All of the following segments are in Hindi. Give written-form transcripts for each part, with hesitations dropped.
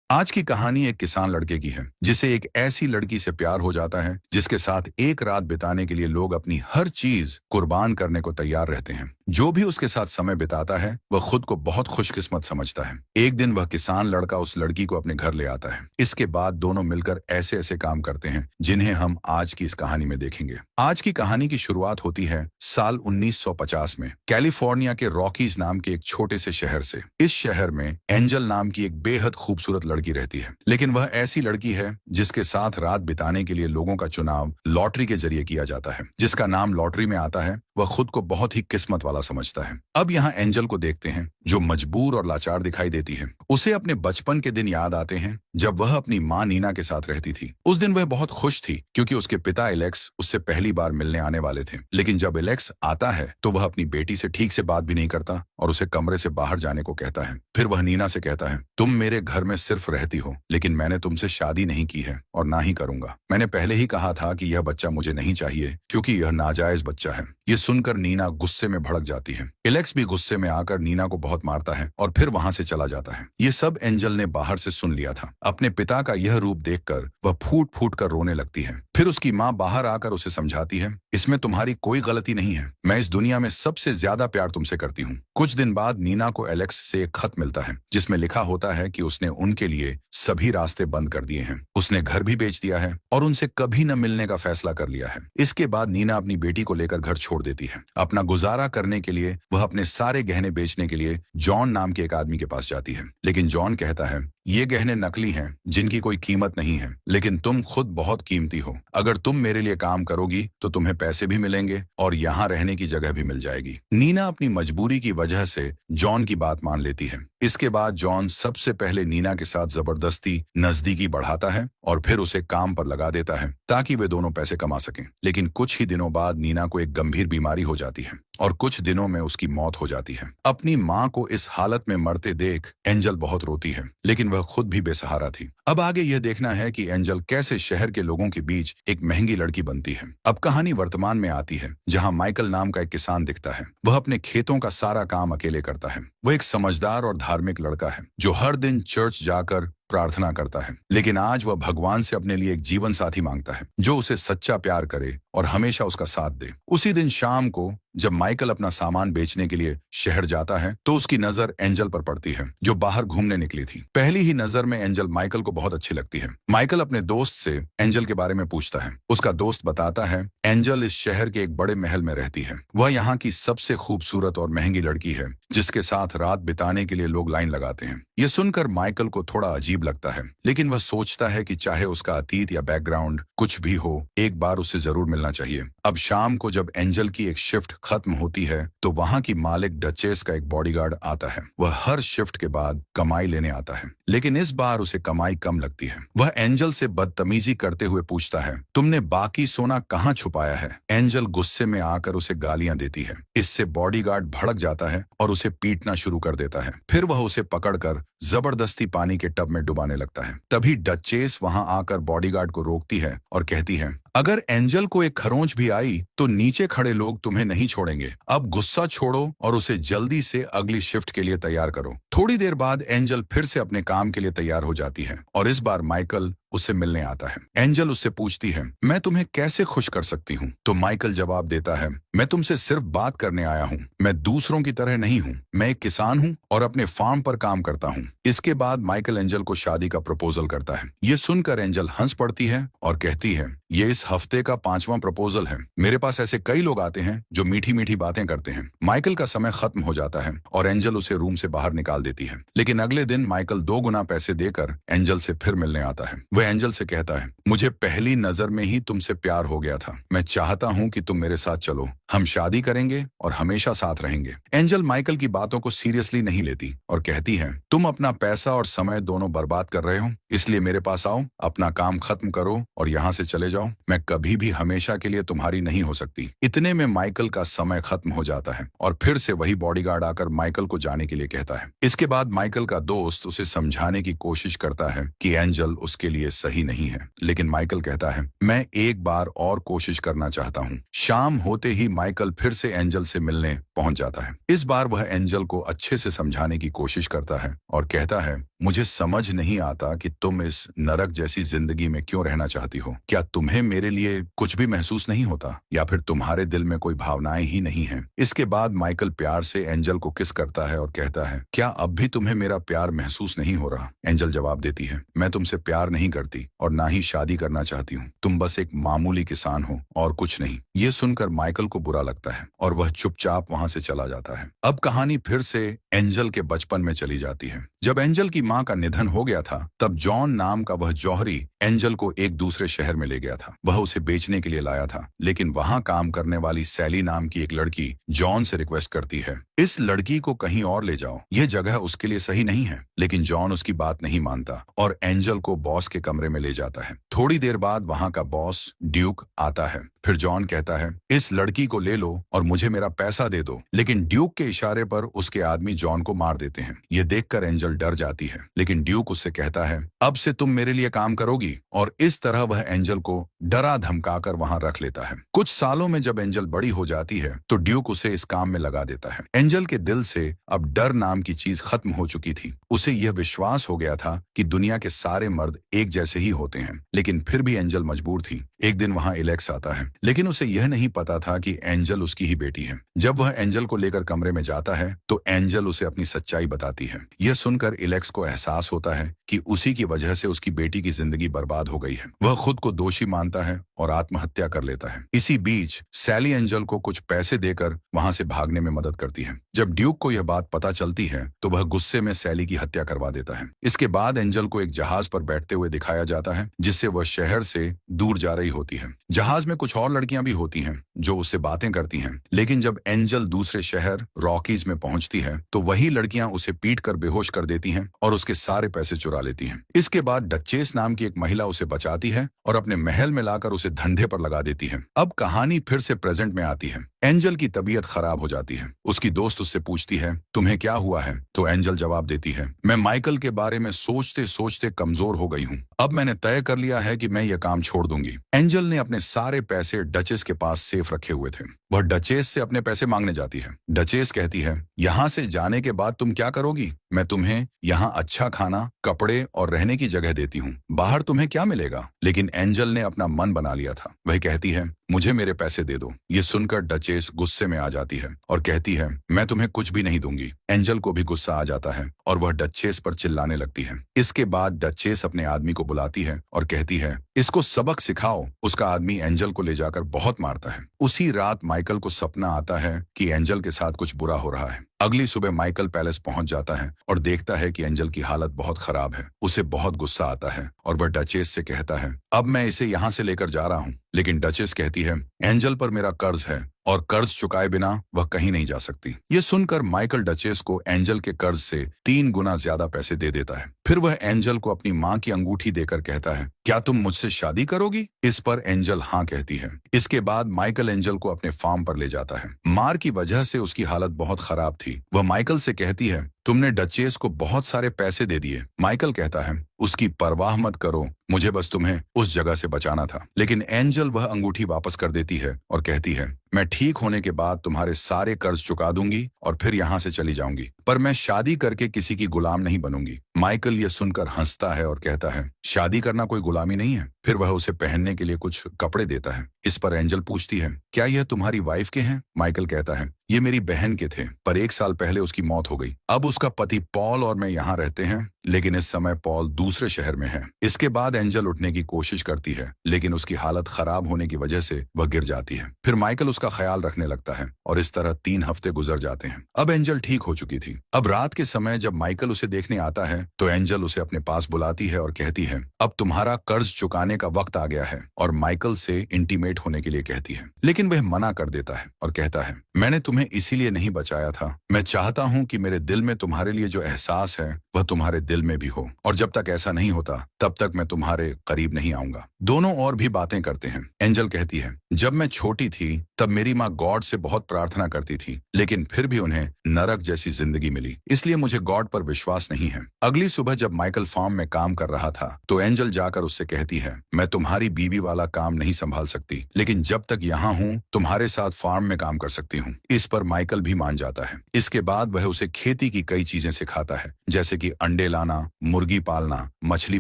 आज की कहानी एक किसान लड़के की है जिसे एक ऐसी लड़की से प्यार हो जाता है जिसके साथ एक रात बिताने के लिए लोग अपनी हर चीज कुर्बान करने को तैयार रहते हैं। जो भी उसके साथ समय बिताता है वह खुद को बहुत खुशकिस्मत समझता है। एक दिन वह किसान लड़का उस लड़की को अपने घर ले आता है। इसके बाद दोनों मिलकर ऐसे ऐसे काम करते हैं जिन्हें हम आज की इस कहानी में देखेंगे। आज की कहानी की शुरुआत होती है साल 1950 में कैलिफोर्निया के रॉकीज नाम के एक छोटे से शहर से। इस शहर में एंजल नाम की एक बेहद खूबसूरत लड़की रहती है, लेकिन वह ऐसी लड़की है जिसके साथ रात बिताने के लिए लोगों का चुनाव लॉटरी के जरिए किया जाता है। जिसका नाम लॉटरी में आता है वह खुद को बहुत ही किस्मत वाला समझता है। अब यहाँ एंजल को देखते हैं जो मजबूर और लाचार दिखाई देती है। उसे अपने बचपन के दिन याद आते हैं जब वह अपनी माँ नीना के साथ रहती थी। उस दिन वह बहुत खुश थी क्योंकि उसके पिता एलेक्स उससे पहली बार मिलने आने वाले थे। लेकिन जब एलेक्स आता है तो वह अपनी बेटी से ठीक से बात भी नहीं करता और उसे कमरे से बाहर जाने को कहता है। फिर वह नीना से कहता है, तुम मेरे घर में सिर्फ रहती हो, लेकिन मैंने तुमसे शादी नहीं की है और ना ही करूंगा। मैंने पहले ही कहा था कि यह बच्चा मुझे नहीं चाहिए क्योंकि यह नाजायज बच्चा है। ये सुनकर नीना गुस्से में भड़क जाती है। एलेक्स भी गुस्से में आकर नीना को बहुत मारता है और फिर वहां से चला जाता है। ये सब एंजल ने बाहर से सुन लिया था। अपने पिता का यह रूप देखकर वह फूट फूट कर रोने लगती है। फिर उसकी माँ बाहर आकर उसे समझाती है, इसमें तुम्हारी कोई गलती नहीं है। मैं इस दुनिया में सबसे ज्यादा प्यार तुमसे करती हूँ। कुछ दिन बाद नीना को एलेक्स से एक खत मिलता है जिसमें लिखा होता है कि उसने उनके लिए सभी रास्ते बंद कर दिए हैं। उसने घर भी बेच दिया है और उनसे कभी न मिलने का फैसला कर लिया है। इसके बाद नीना अपनी बेटी को लेकर घर छोड़ देती है। अपना गुजारा करने के लिए वह अपने सारे गहने बेचने के लिए जॉन नाम के एक आदमी के पास जाती है। लेकिन जॉन कहता है, ये गहने नकली हैं जिनकी कोई कीमत नहीं है, लेकिन तुम खुद बहुत कीमती हो। अगर तुम मेरे लिए काम करोगी तो तुम्हें पैसे भी मिलेंगे और यहाँ रहने की जगह भी मिल जाएगी। नीना अपनी मजबूरी की वजह से जॉन की बात मान लेती है। इसके बाद जॉन सबसे पहले नीना के साथ जबरदस्ती नजदीकी बढ़ाता है और फिर उसे काम पर लगा देता है ताकि वे दोनों पैसे कमा सकें। लेकिन कुछ ही दिनों बाद नीना को एक गंभीर बीमारी हो जाती है और कुछ दिनों में उसकी मौत हो जाती है। अपनी माँ को इस हालत में मरते देख एंजल बहुत रोती है, लेकिन वह खुद भी बेसहारा थी। अब आगे यह देखना है कि एंजल कैसे शहर के लोगों के बीच एक महंगी लड़की बनती है। अब कहानी वर्तमान में आती है जहाँ माइकल नाम का एक किसान दिखता है। वह अपने खेतों का सारा काम अकेले करता है। वह एक समझदार और धार्मिक लड़का है जो हर दिन चर्च जाकर प्रार्थना करता है। लेकिन आज वह भगवान से अपने लिए एक जीवन साथी मांगता है जो उसे सच्चा प्यार करे और हमेशा उसका साथ दे। उसी दिन शाम को जब माइकल अपना सामान बेचने के लिए शहर जाता है तो उसकी नजर एंजल पर पड़ती है जो बाहर घूमने निकली थी। पहली ही नजर में एंजल माइकल को बहुत अच्छी लगती है। माइकल अपने दोस्त से एंजल के बारे में पूछता है। उसका दोस्त बताता है एंजल इस शहर के एक बड़े महल में रहती है। वह यहाँ की सबसे खूबसूरत और महंगी लड़की है जिसके साथ रात बिताने के लिए लोग लाइन लगाते हैं। ये सुनकर माइकल को थोड़ा अजीब लगता है, लेकिन वह सोचता है कि चाहे उसका अतीत या बैकग्राउंड कुछ भी हो, एक बार उससे जरूर मिलना चाहिए। अब शाम को जब एंजल की एक शिफ्ट खत्म होती है तो वहां की मालिक डचेस का एक बॉडीगार्ड आता है। वह हर शिफ्ट के बाद कमाई लेने आता है, लेकिन इस बार उसे कमाई कम लगती है। वह एंजल से बदतमीजी करते हुए पूछता है, तुमने बाकी सोना कहाँ छुपाया है? एंजल गुस्से में आकर उसे गालियां देती है। इससे बॉडीगार्ड भड़क जाता है और उसे पीटना शुरू कर देता है। फिर वह उसे पकड़कर जबरदस्ती पानी के टब में डुबाने लगता है। तभी डचेस वहां आकर बॉडीगार्ड को रोकती है और कहती है, अगर एंजल को एक खरोंच भी आई तो नीचे खड़े लोग तुम्हें नहीं छोड़ेंगे। अब गुस्सा छोड़ो और उसे जल्दी से अगली शिफ्ट के लिए तैयार करो। थोड़ी देर बाद एंजल फिर से अपने काम के लिए तैयार हो जाती है और इस बार माइकल उससे मिलने आता है। एंजल उससे पूछती है, मैं तुम्हें कैसे खुश कर सकती हूँ? तो माइकल जवाब देता है, मैं तुमसे सिर्फ बात करने आया हूँ। मैं दूसरों की तरह नहीं हूँ। मैं एक किसान हूँ और अपने फार्म पर काम करता हूँ। इसके बाद माइकल एंजल को शादी का प्रपोजल करता है। ये सुनकर एंजल हंस पड़ती है और कहती है, ये इस हफ्ते का 5वां प्रपोजल है। मेरे पास ऐसे कई लोग आते हैं जो मीठी मीठी बातें करते हैं। माइकल का समय खत्म हो जाता है और एंजल उसे रूम से बाहर निकाल देती है। लेकिन अगले दिन माइकल 2 गुना पैसे देकर एंजल से फिर मिलने आता है। वह एंजल से कहता है, मुझे पहली नजर में ही तुमसे प्यार हो गया था। मैं चाहता हूँ कि तुम मेरे साथ चलो। हम शादी करेंगे और हमेशा साथ रहेंगे। एंजल माइकल की बातों को सीरियसली नहीं लेती और कहती है, तुम अपना पैसा और समय दोनों बर्बाद कर रहे हो, इसलिए मेरे पास आओ, अपना काम खत्म करो और यहाँ से चले जाओ। मैं कभी भी हमेशा के लिए तुम्हारी नहीं हो सकती। इतने में माइकल का समय खत्म हो जाता है और फिर से वही बॉडीगार्ड आकर माइकल को जाने के लिए कहता है। इसके बाद माइकल का दोस्त उसे समझाने की कोशिश करता है कि एंजल उसके लिए सही नहीं है, लेकिन माइकल कहता है, मैं एक बार और कोशिश करना चाहता हूँ। शाम होते ही माइकल फिर से एंजल से मिलने पहुंच जाता है। इस बार वह एंजल को अच्छे से समझाने की कोशिश करता है और कहता है, मुझे समझ नहीं आता कि तुम इस नरक जैसी जिंदगी में क्यों रहना चाहती हो। क्या तुम्हें मेरे लिए कुछ भी महसूस नहीं होता, या फिर तुम्हारे दिल में कोई भावनाएं ही नहीं हैं? इसके बाद माइकल प्यार से एंजल को किस करता है और कहता है, क्या अब भी तुम्हें मेरा प्यार महसूस नहीं हो रहा? एंजल जवाब देती है, मैं तुमसे प्यार नहीं करती और ना ही शादी करना चाहती हूँ। तुम बस एक मामूली किसान हो और कुछ नहीं। ये सुनकर माइकल को बुरा लगता है और वह चुपचाप वहां से चला जाता है। अब कहानी फिर से एंजल के बचपन में चली जाती है। जब एंजल की मां का निधन हो गया था, तब जॉन नाम का वह जौहरी एंजल को एक दूसरे शहर में ले गया था। वह उसे बेचने के लिए लाया था, लेकिन वहां काम करने वाली सैली नाम की एक लड़की जॉन से रिक्वेस्ट करती है, इस लड़की को कहीं और ले जाओ, यह जगह उसके लिए सही नहीं है। लेकिन जॉन उसकी बात नहीं मानता और एंजल को बॉस के कमरे में ले जाता है। थोड़ी देर बाद वहां का बॉस ड्यूक आता है। फिर जॉन कहता है, इस लड़की को ले लो और मुझे मेरा पैसा दे दो। लेकिन ड्यूक के इशारे पर उसके आदमी जॉन को मार देते हैं। ये देखकर एंजल डर जाती है, लेकिन ड्यूक उससे कहता है, अब से तुम मेरे लिए काम करोगी। और इस तरह वह एंजल को डरा धमकाकर वहां रख लेता है। कुछ सालों में जब एंजल बड़ी हो जाती है, तो ड्यूक उसे इस काम में लगा देता है। एंजल के दिल से अब डर नाम की चीज खत्म हो चुकी थी। उसे यह विश्वास हो गया था कि दुनिया के सारे मर्द एक जैसे ही होते हैं। लेकिन फिर भी एंजल मजबूर थी। एक दिन वहां एलेक्स आता है, लेकिन उसे यह नहीं पता था कि एंजल उसकी ही बेटी है। जब वह एंजल को लेकर कमरे में जाता है, तो एंजल उसे अपनी सच्चाई बताती है। यह सुनकर एलेक्स को एहसास होता है कि उसी की वजह से उसकी बेटी की जिंदगी बर्बाद हो गई है। वह खुद को दोषी मानता है और आत्महत्या कर लेता है। इसी बीच सैली एंजल को कुछ पैसे देकर वहां से भागने में मदद करती है। जब ड्यूक को यह बात पता चलती है, तो वह गुस्से में सैली की हत्या करवा देता है। इसके बाद एंजल को एक जहाज पर बैठते हुए दिखाया जाता है, जिससे वह शहर से दूर जा रही होती है। जहाज में कुछ और लड़कियां भी होती हैं जो उससे बातें करती हैं। लेकिन जब एंजल दूसरे शहर रॉकीज में पहुंचती है, तो वही लड़कियां उसे पीट कर बेहोश कर देती हैं और उसके सारे पैसे चुरा लेती हैं। इसके बाद डचेस नाम की एक महिला उसे बचाती है और अपने महल में लाकर उसे धंधे पर लगा देती है। अब कहानी फिर से प्रेजेंट में आती है। एंजल की तबीयत खराब हो जाती है। उसकी दोस्त उससे पूछती है, तुम्हें क्या हुआ है? तो एंजल जवाब देती है, मैं माइकल के बारे में सोचते सोचते कमजोर हो गई हूँ। अब मैंने तय कर लिया है कि मैं यह काम छोड़ दूंगी। एंजल ने अपने सारे पैसे डचेस के पास सेफ रखे हुए थे। वह डचेस से अपने पैसे मांगने जाती है। डचेस कहती है, यहाँ से जाने के बाद तुम क्या करोगी? मैं तुम्हें यहाँ अच्छा खाना, कपड़े और रहने की जगह देती हूँ। बाहर तुम्हें क्या मिलेगा? लेकिन एंजल ने अपना मन बना लिया था। वह कहती है, मुझे मेरे पैसे दे दो। ये सुनकर डचेस गुस्से में आ जाती है और कहती है, मैं तुम्हें कुछ भी नहीं दूंगी। एंजल को भी गुस्सा आ जाता है और वह डचेस पर चिल्लाने लगती है। इसके बाद डचेस अपने आदमी को बुलाती है और कहती है, इसको सबक सिखाओ। उसका आदमी एंजल को ले जाकर बहुत मारता है। उसी रात माइकल को सपना आता है कि एंजल के साथ कुछ बुरा हो रहा है। अगली सुबह माइकल पैलेस पहुंच जाता है और देखता है कि एंजल की हालत बहुत खराब है। उसे बहुत गुस्सा आता है और वह डचेस से कहता है, अब मैं इसे यहाँ से लेकर जा रहा हूँ। लेकिन डचेस कहती है, एंजल पर मेरा कर्ज है और कर्ज चुकाए बिना वह कहीं नहीं जा सकती। ये सुनकर माइकल डचेस को एंजल के कर्ज से 3 गुना ज्यादा पैसे दे देता है। फिर वह एंजल को अपनी मां की अंगूठी देकर कहता है, क्या तुम मुझसे शादी करोगी? इस पर एंजल हाँ कहती है। इसके बाद माइकल एंजल को अपने फार्म पर ले जाता है। मार की वजह से उसकी हालत बहुत खराब थी। वह माइकल से कहती है, तुमने डचेस को बहुत सारे पैसे दे दिए। माइकल कहता है, उसकी परवाह मत करो, मुझे बस तुम्हें उस जगह से बचाना था। लेकिन एंजल वह अंगूठी वापस कर देती है और कहती है, मैं ठीक होने के बाद तुम्हारे सारे कर्ज चुका दूंगी और फिर यहाँ से चली जाऊंगी, पर मैं शादी करके किसी की गुलाम नहीं बनूंगी। माइकल यह सुनकर हंसता है और कहता है, शादी करना कोई गुलामी नहीं है। फिर वह उसे पहनने के लिए कुछ कपड़े देता है। इस पर एंजल पूछती है, क्या यह तुम्हारी वाइफ के हैं? माइकल कहता है, ये मेरी बहन के थे, पर 1 साल पहले उसकी मौत हो गई। अब उसका पति पॉल और मैं यहाँ रहते हैं, लेकिन इस समय पॉल दूसरे शहर में है। इसके बाद एंजल उठने की कोशिश करती है, लेकिन उसकी हालत खराब होने की वजह से वह गिर जाती है। फिर माइकल उसका ख्याल रखने लगता है और इस तरह 3 हफ्ते गुजर जाते हैं। अब एंजल ठीक हो चुकी थी। अब रात के समय जब माइकल उसे देखने आता है, तो एंजल उसे अपने पास बुलाती है और कहती है, अब तुम्हारा कर्ज चुकाने का वक्त आ गया है, और माइकल से इंटीमेट होने के लिए कहती है। लेकिन वह मना कर देता है और कहता है, मैंने तुम्हें इसीलिए नहीं बचाया था। मैं चाहता हूँ कि मेरे दिल में तुम्हारे लिए जो एहसास है वह तुम्हारे दिल में भी हो, और जब तक ऐसा नहीं होता तब तक मैं तुम्हारे करीब नहीं आऊंगा। दोनों और भी बातें करते हैं। एंजल कहती है, जब मैं छोटी थी तब मेरी माँ गॉड से बहुत प्रार्थना करती थी, लेकिन फिर भी उन्हें नरक जैसी जिंदगी मिली, इसलिए मुझे गॉड पर विश्वास नहीं है। अगली सुबह जब माइकल फार्म में काम कर रहा था तो एंजल जाकर उससे कहती है, मैं तुम्हारी बीवी वाला काम नहीं संभाल सकती, लेकिन जब तक यहाँ हूँ तुम्हारे साथ फार्म में काम कर सकती हूँ। इस पर माइकल भी मान जाता है। इसके बाद वह उसे खेती की कई चीजें सिखाता है, जैसे कि अंडे लाना, मुर्गी पालना, मछली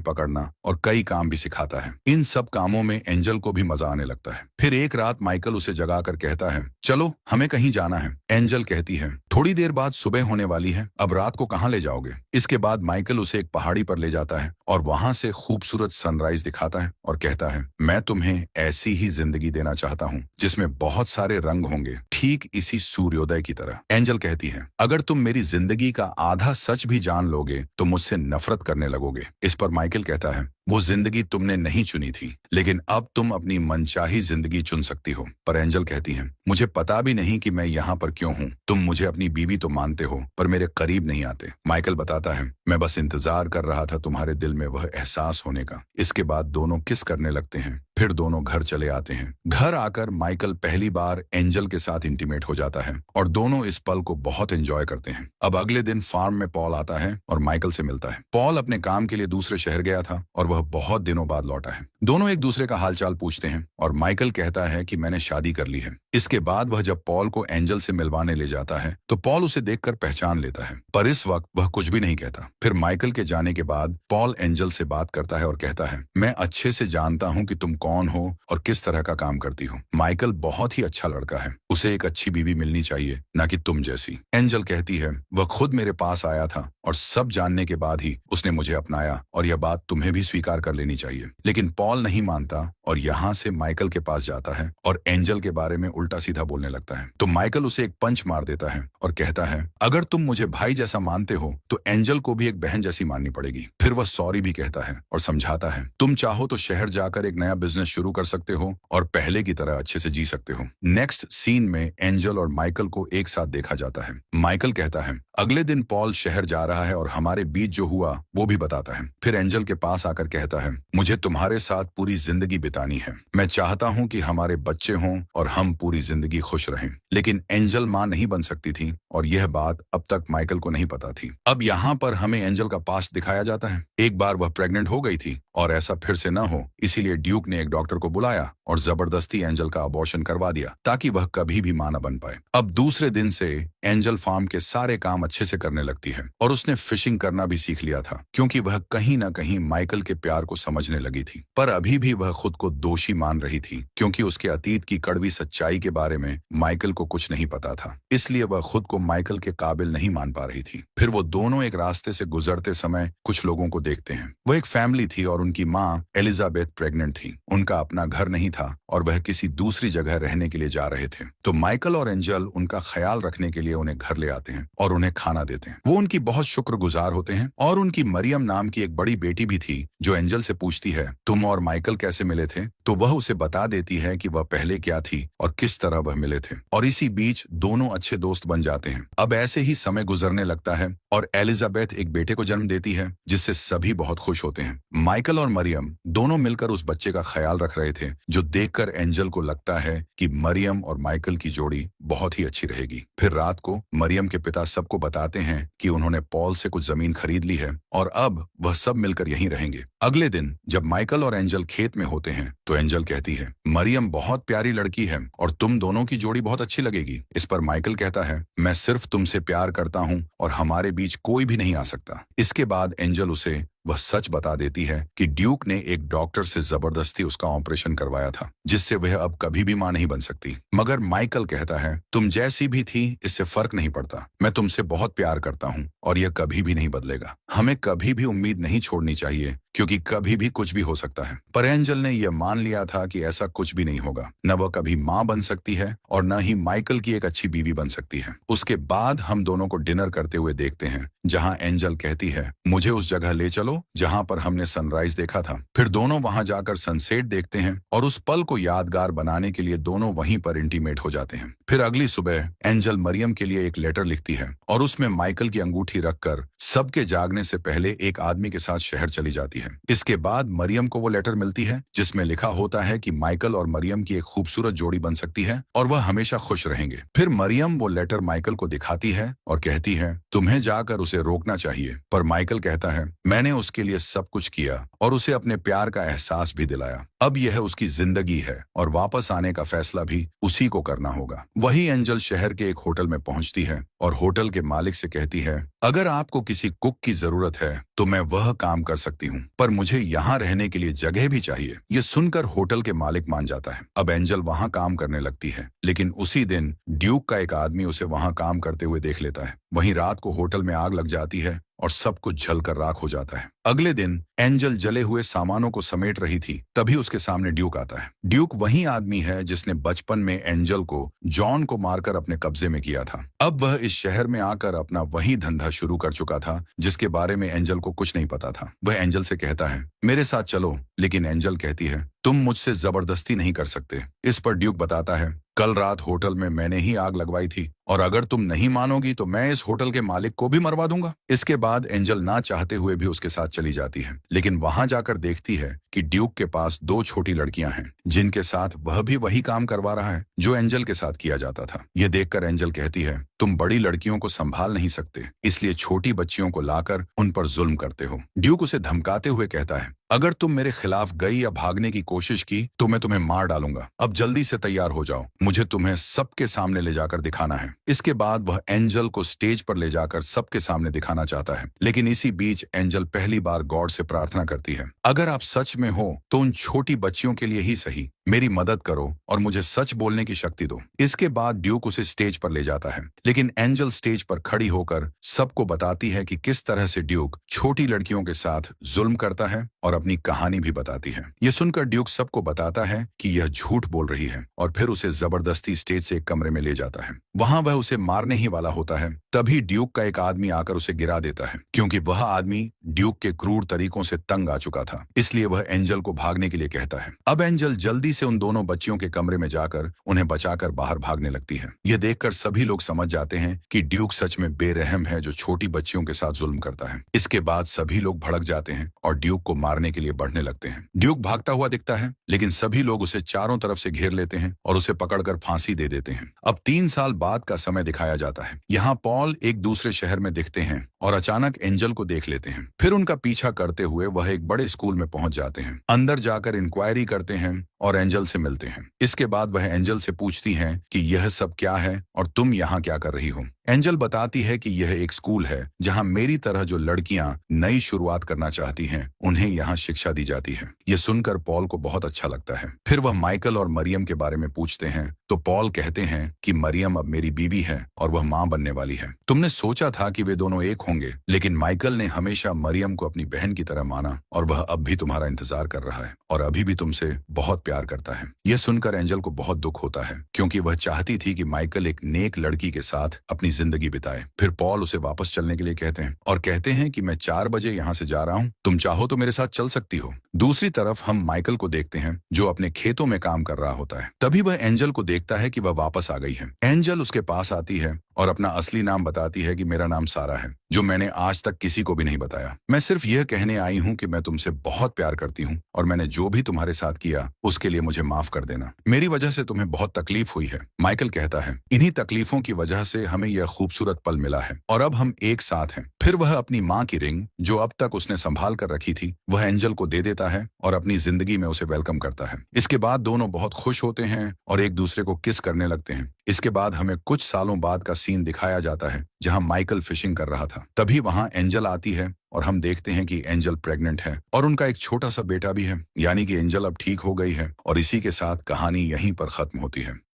पकड़ना और कई काम भी सिखाता है। इन सब कामों में एंजल को भी मजा आने लगता है। फिर एक रात माइकल उसे जगाकर कहता है, चलो हमें कहीं जाना है। एंजल कहती है, थोड़ी देर बाद सुबह होने वाली है, अब रात को कहाँ ले जाओगे? इसके बाद माइकल उसे एक पहाड़ी पर ले जाता है और वहां से खूबसूरत सनराइज दिखाता है और कहता है, मैं तुम्हें ऐसी ही जिंदगी देना चाहता हूँ जिसमें बहुत सारे रंग होंगे, ठीक इसी सूर्योदय की तरह। एंजल कहती है, अगर तुम मेरी जिंदगी का आधा सच भी जान लोगे तो मुझसे नफरत करने लगोगे। इस पर माइकल कहता है, वो जिंदगी तुमने नहीं चुनी थी, लेकिन अब तुम अपनी मनचाही जिंदगी चुन सकती हो। पर एंजल कहती है, मुझे पता भी नहीं कि मैं यहाँ पर क्यों हूँ। तुम मुझे अपनी बीवी तो मानते हो पर मेरे करीब नहीं आते। माइकल बताता है, मैं बस इंतजार कर रहा था तुम्हारे दिल में वह एहसास होने का। इसके बाद दोनों किस करने लगते हैं। फिर दोनों घर चले आते हैं। घर आकर माइकल पहली बार एंजल के साथ इंटीमेट हो जाता है और दोनों इस पल को बहुत एंजॉय करते हैं। अब अगले दिन फार्म में पॉल आता है और माइकल से मिलता है। पॉल अपने काम के लिए दूसरे शहर गया था और वह बहुत दिनों बाद लौटा है। दोनों एक दूसरे का हालचाल पूछते हैं और माइकल कहता है कि मैंने शादी कर ली है। इसके बाद वह जब पॉल को एंजल से मिलवाने ले जाता है तो पॉल उसे देखकर पहचान लेता है, पर इस वक्त वह कुछ भी नहीं कहता। फिर माइकल के जाने के बाद पॉल एंजल से बात करता है और कहता है, मैं अच्छे से जानता हूँ कि तुम कौन हो और किस तरह का काम करती हो। माइकल बहुत ही अच्छा लड़का है, उसे एक अच्छी बीवी मिलनी चाहिए, ना कि तुम जैसी। एंजल कहती है, वह खुद मेरे पास आया था और सब जानने के बाद ही उसने मुझे अपनाया और यह बात तुम्हें भी स्वीकार कर लेनी चाहिए। लेकिन पॉल नहीं मानता और यहाँ से माइकल के पास जाता है और एंजल के बारे में उल्टा सीधा बोलने लगता है। तो माइकल उसे एक पंच मार देता है और कहता है, अगर तुम मुझे भाई जैसा मानते हो तो एंजल को भी एक बहन जैसी माननी पड़ेगी। फिर वह सॉरी भी कहता है और समझाता है, तुम चाहो तो शहर जाकर एक नया बिजनेस शुरू कर सकते हो और पहले की तरह अच्छे से जी सकते हो। नेक्स्ट सीन में एंजल और माइकल को एक साथ देखा जाता है। माइकल कहता है, अगले दिन पॉल शहर जा रहा है और हमारे बीच जो हुआ वो भी बताता है। फिर एंजल के पास आकर कहता है, मुझे तुम्हारे साथ पूरी जिंदगी बितानी है। मैं चाहता हूँ कि हमारे बच्चे हों और हम पूरी जिंदगी खुश रहें। लेकिन एंजल माँ नहीं बन सकती थी और यह बात अब तक माइकल को नहीं पता थी। अब यहाँ पर हमें एंजल का पास्ट दिखाया जाता है। एक बार वह प्रेग्नेंट हो गई थी और ऐसा फिर से न हो, इसीलिए ड्यूक ने एक डॉक्टर को बुलाया और जबरदस्ती एंजल का अबॉर्शन करवा दिया ताकि वह कभी भी मां न बन पाए। अब दूसरे दिन से एंजल फार्म के सारे काम अच्छे से करने लगती है और उसने फिशिंग करना भी सीख लिया था, क्योंकि वह कहीं न कहीं माइकल के प्यार को समझने लगी थी। पर अभी भी वह खुद को दोषी मान रही थी, क्योंकि उसके अतीत की कड़वी सच्चाई के बारे में माइकल को कुछ नहीं पता था। इसलिए वह खुद को माइकल के काबिल नहीं मान पा रही थी। फिर वो दोनों एक रास्ते से गुजरते समय कुछ लोगों को देखते हैं। वो एक फैमिली थी और उनकी माँ एलिजाबेथ प्रेग्नेंट थी। उनका अपना घर नहीं था और वह किसी दूसरी जगह रहने के लिए जा रहे थे। तो माइकल और एंजल उनका ख्याल रखने के लिए उन्हें घर ले आते हैं और उन्हें खाना देते हैं। वो उनकी बहुत शुक्रगुजार होते हैं। और उनकी मरियम नाम की एक बड़ी बेटी भी थी जो एंजल से पूछती है, तुम और माइकल कैसे मिले थे? तो वह उसे बता देती है कि वह पहले क्या थी और किस तरह वह मिले थे। और इसी बीच दोनों अच्छे दोस्त बन जाते हैं। अब ऐसे ही समय गुजरने लगता है और एलिजाबेथ एक बेटे को जन्म देती है, जिससे सभी बहुत खुश होते हैं। माइकल और मरियम दोनों मिलकर उस बच्चे का ख्याल रख रहे थे, जो देखकर एंजल को लगता है कि मरियम और माइकल की जोड़ी बहुत ही अच्छी रहेगी। फिर रात को मरियम के पिता सबको बताते हैं कि उन्होंने पॉल से कुछ जमीन खरीद ली है और अब वह सब मिलकर यहीं रहेंगे। अगले दिन जब माइकल और एंजल खेत में होते हैं तो एंजल कहती है, मरियम बहुत प्यारी लड़की है और तुम दोनों की जोड़ी बहुत अच्छी लगेगी। इस पर माइकल कहता है, मैं सिर्फ तुमसे प्यार करता हूँ और हमारे बीच कोई भी नहीं आ सकता। इसके बाद एंजल उसे वह सच बता देती है कि ड्यूक ने एक डॉक्टर से जबरदस्ती उसका ऑपरेशन करवाया था, जिससे वह अब कभी भी मां नहीं बन सकती। मगर माइकल कहता है, तुम जैसी भी थी इससे फर्क नहीं पड़ता। मैं तुमसे बहुत प्यार करता हूँ और यह कभी भी नहीं बदलेगा। हमें कभी भी उम्मीद नहीं छोड़नी चाहिए, क्योंकि कभी भी कुछ भी हो सकता है। पर एंजल ने यह मान लिया था कि ऐसा कुछ भी नहीं होगा। न वह कभी मां बन सकती है और न ही माइकल की एक अच्छी बीवी बन सकती है। उसके बाद हम दोनों को डिनर करते हुए देखते हैं, जहां एंजल कहती है, मुझे उस जगह ले चलो जहां पर हमने सनराइज देखा था। फिर दोनों वहां जाकर सनसेट देखते हैं और उस पल को यादगार बनाने के लिए दोनों वहीं पर इंटीमेट हो जाते हैं। फिर अगली सुबह एंजल मरियम के लिए एक लेटर लिखती है और उसमें माइकल की अंगूठी रखकर सबके जागने से पहले एक आदमी के साथ शहर चली जाती है। इसके बाद मरियम को वो लेटर मिलती है जिसमें लिखा होता है कि माइकल और मरियम की एक खूबसूरत जोड़ी बन सकती है और वह हमेशा खुश रहेंगे। फिर मरियम वो लेटर माइकल को दिखाती है और कहती है तुम्हें जाकर उसे रोकना चाहिए, पर माइकल कहता है मैंने उसके लिए सब कुछ किया और उसे अपने प्यार का एहसास भी दिलाया। अब यह उसकी जिंदगी है और वापस आने का फैसला भी उसी को करना होगा। वही एंजल शहर के एक होटल में पहुंचती है और होटल के मालिक से कहती है अगर आपको किसी कुक की जरूरत है तो मैं वह काम कर सकती हूँ, पर मुझे यहाँ रहने के लिए जगह भी चाहिए। ये सुनकर होटल के मालिक मान जाता है। अब एंजल वहाँ काम करने लगती है, लेकिन उसी दिन ड्यूक का एक आदमी उसे वहाँ काम करते हुए देख लेता है। वहीं रात को होटल में आग लग जाती है और सब कुछ जलकर राख हो जाता है। अगले दिन एंजल जले हुए सामानों को समेट रही थी, तभी उसके सामने ड्यूक आता है। ड्यूक वही आदमी है जिसने बचपन में एंजल को जॉन को मारकर अपने कब्जे में किया था। अब वह इस शहर में आकर अपना वही धंधा शुरू कर चुका था जिसके बारे में एंजल को कुछ नहीं पता था। वह एंजल से कहता है मेरे साथ चलो, लेकिन एंजल कहती है तुम मुझसे जबरदस्ती नहीं कर सकते। इस पर ड्यूक बताता है कल रात होटल में मैंने ही आग लगवाई थी और अगर तुम नहीं मानोगी तो मैं इस होटल के मालिक को भी मरवा दूंगा। इसके बाद एंजल ना चाहते हुए भी उसके साथ चली जाती है, लेकिन वहां जाकर देखती है कि ड्यूक के पास दो छोटी लड़कियां हैं जिनके साथ वह भी वही काम करवा रहा है जो एंजल के साथ किया जाता था। यह देखकर एंजल कहती है तुम बड़ी लड़कियों को संभाल नहीं सकते, इसलिए छोटी बच्चियों को लाकर उन पर जुल्म करते हो। ड्यूक उसे धमकाते हुए कहता है अगर तुम मेरे खिलाफ गई या भागने की कोशिश की तो मैं तुम्हें मार डालूंगा। अब जल्दी से तैयार हो जाओ, मुझे तुम्हें सबके सामने ले जाकर दिखाना है। इसके बाद वह एंजल को स्टेज पर ले जाकर सबके सामने दिखाना चाहता है, लेकिन इसी बीच एंजल पहली बार गॉड से प्रार्थना करती है अगर आप सच में हो तो उन छोटी बच्चियों के लिए ही सही मेरी मदद करो और मुझे सच बोलने की शक्ति दो। इसके बाद ड्यूक उसे स्टेज पर ले जाता है, लेकिन एंजल स्टेज पर खड़ी होकर सबको बताती है कि किस तरह से ड्यूक छोटी लड़कियों के साथ जुल्म करता है और अपनी कहानी भी बताती है। यह सुनकर ड्यूक सबको बताता है कि यह झूठ बोल रही है और फिर उसे जबरदस्ती स्टेज से एक कमरे में ले जाता है। वहां वह उसे मारने ही वाला होता है, तभी ड्यूक का एक आदमी आकर उसे गिरा देता है, क्योंकि वह आदमी ड्यूक के क्रूर तरीकों से तंग आ चुका था। इसलिए वह एंजल को भागने के लिए कहता है। अब एंजल जल्दी से उन दोनों बच्चियों के कमरे में जाकर उन्हें बचाकर बाहर भागने लगती है। यह देखकर सभी लोग समझ जाते हैं कि ड्यूक सच में बेरहम है जो छोटी बच्चियों के साथ जुल्म करता है। इसके बाद सभी लोग भड़क जाते हैं और ड्यूक को मारने के लिए बढ़ने लगते हैं। ड्यूक भागता हुआ दिखता है, लेकिन सभी लोग उसे चारों तरफ से घेर लेते हैं और उसे पकड़कर फांसी दे देते हैं। अब 3 साल बाद का समय दिखाया जाता है। यहाँ पॉल एक दूसरे शहर में दिखते हैं और अचानक एंजल को देख लेते हैं। फिर उनका पीछा करते हुए वह एक बड़े स्कूल में पहुंच जाते हैं। अंदर जाकर इंक्वायरी करते हैं और एंजल से मिलते हैं। इसके बाद वह एंजल से पूछती हैं कि यह सब क्या है और तुम यहाँ क्या कर रही हो। एंजल बताती है कि यह एक स्कूल है जहाँ मेरी तरह जो लड़कियां नई शुरुआत करना चाहती हैं उन्हें यहाँ शिक्षा दी जाती है। यह सुनकर पॉल को बहुत अच्छा लगता है। फिर वह माइकल और मरियम के बारे में पूछते हैं तो पॉल कहते हैं कि मरियम अब मेरी बीवी है और वह माँ बनने वाली है। तुमने सोचा था कि वे दोनों एक होंगे, लेकिन माइकल ने हमेशा मरियम को अपनी बहन की तरह माना और वह अब भी तुम्हारा इंतजार कर रहा है और अभी भी तुमसे बहुत प्यार करता है। यह सुनकर एंजल को बहुत दुख होता है, क्योंकि वह चाहती थी कि माइकल एक नेक लड़की के साथ अपनी जिंदगी बिताए। फिर पॉल उसे वापस चलने के लिए कहते हैं और कहते हैं कि मैं 4 बजे यहाँ से जा रहा हूँ, तुम चाहो तो मेरे साथ चल सकती हो। दूसरी तरफ हम माइकल को देखते हैं जो अपने खेतों में काम कर रहा होता है। तभी वह एंजल को देखता है कि वह वापस आ गई है। एंजल उसके पास आती है और अपना असली नाम बताती है कि मेरा नाम सारा है, जो मैंने आज तक किसी को भी नहीं बताया। मैं सिर्फ यह कहने आई हूँ कि मैं तुमसे बहुत प्यार करती हूँ और मैंने जो भी तुम्हारे साथ किया उसके लिए मुझे माफ कर देना। मेरी वजह से तुम्हें बहुत तकलीफ हुई है। माइकल कहता है इन्हीं तकलीफों की वजह से हमें यह खूबसूरत पल मिला है और अब हम एक साथ हैं। फिर वह अपनी माँ की रिंग जो अब तक उसने संभाल कर रखी थी वह एंजल को दे देता है और अपनी जिंदगी में उसे वेलकम करता है। इसके बाद दोनों बहुत खुश होते हैं और एक दूसरे को किस करने लगते हैं। इसके बाद हमें कुछ सालों बाद का सीन दिखाया जाता है जहां माइकल फिशिंग कर रहा था। तभी वहां एंजल आती है और हम देखते हैं कि एंजल प्रेग्नेंट है और उनका एक छोटा सा बेटा भी है, यानी कि एंजल अब ठीक हो गई है और इसी के साथ कहानी यहीं पर खत्म होती है।